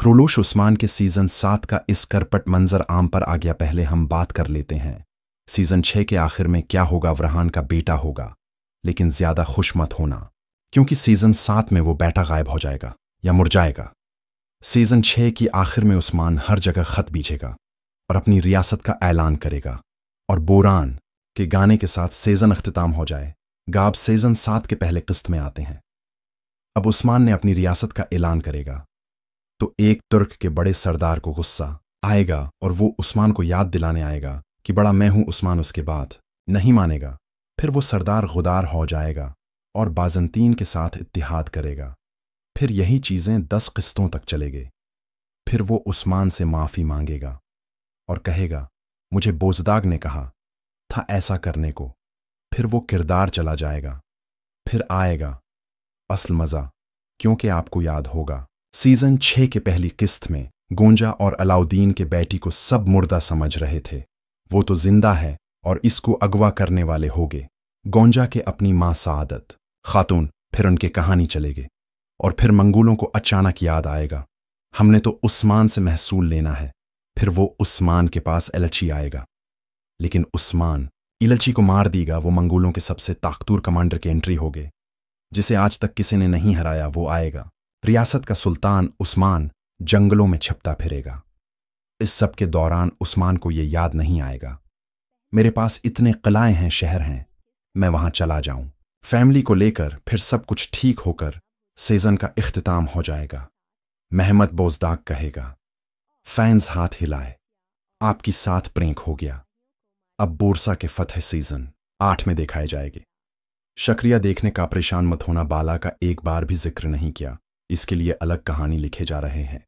खरोलोश उस्मान के सीजन 7 का इस करपट मंजर आम पर आ गया। पहले हम बात कर लेते हैं सीजन 6 के आखिर में क्या होगा। वरहान का बेटा होगा, लेकिन ज्यादा खुश मत होना, क्योंकि सीजन 7 में वो बेटा गायब हो जाएगा या मुरझाएगा। सीजन 6 की आखिर में उस्मान हर जगह खत भेजेगा और अपनी रियासत का ऐलान करेगा, और बोरान के गाने के साथ सीजन अख्तिताम हो जाए। गाब सीजन 7 के पहले किस्त में आते हैं। अब उस्मान ने अपनी रियासत का ऐलान करेगा तो एक तुर्क के बड़े सरदार को गुस्सा आएगा और वो उस्मान को याद दिलाने आएगा कि बड़ा मैं हूं उस्मान। उसके बाद नहीं मानेगा। फिर वो सरदार गुदार हो जाएगा और बाजंतीन के साथ इत्तिहाद करेगा। फिर यही चीजें 10 किस्तों तक चलेगी। फिर वो उस्मान से माफी मांगेगा और कहेगा मुझे बोजदाग ने कहा था ऐसा करने को। फिर वो किरदार चला जाएगा। फिर आएगा असल मजा, क्योंकि आपको याद होगा सीजन 6 के पहली किस्त में गोंजा और अलाउद्दीन के बेटी को सब मुर्दा समझ रहे थे। वो तो जिंदा है और इसको अगवा करने वाले होगे गोंजा के अपनी मां सादत खातून। फिर उनके कहानी चलेगी और फिर मंगोलों को अचानक याद आएगा हमने तो उस्मान से महसूल लेना है। फिर वो उस्मान के पास एलची आएगा, लेकिन उस्मान इलची को मार देगा। वो मंगोलों के सबसे ताकतवर कमांडर की एंट्री होगी, जिसे आज तक किसी ने नहीं हराया। वो आएगा। रियासत का सुल्तान उस्मान जंगलों में छिपता फिरेगा। इस सब के दौरान उस्मान को यह याद नहीं आएगा मेरे पास इतने किलाएं हैं, शहर हैं, मैं वहां चला जाऊं फैमिली को लेकर। फिर सब कुछ ठीक होकर सीजन का इख्तिताम हो जाएगा। महमद बोजदाग कहेगा फैंस हाथ हिलाए, आपकी 7 प्रेंक हो गया। अब बोरसा के फतह सीजन 8 में दिखाए जाएगी। शक्रिया देखने का परेशान मत होना। बाला का एक बार भी जिक्र नहीं किया, इसके लिए अलग कहानी लिखे जा रहे हैं।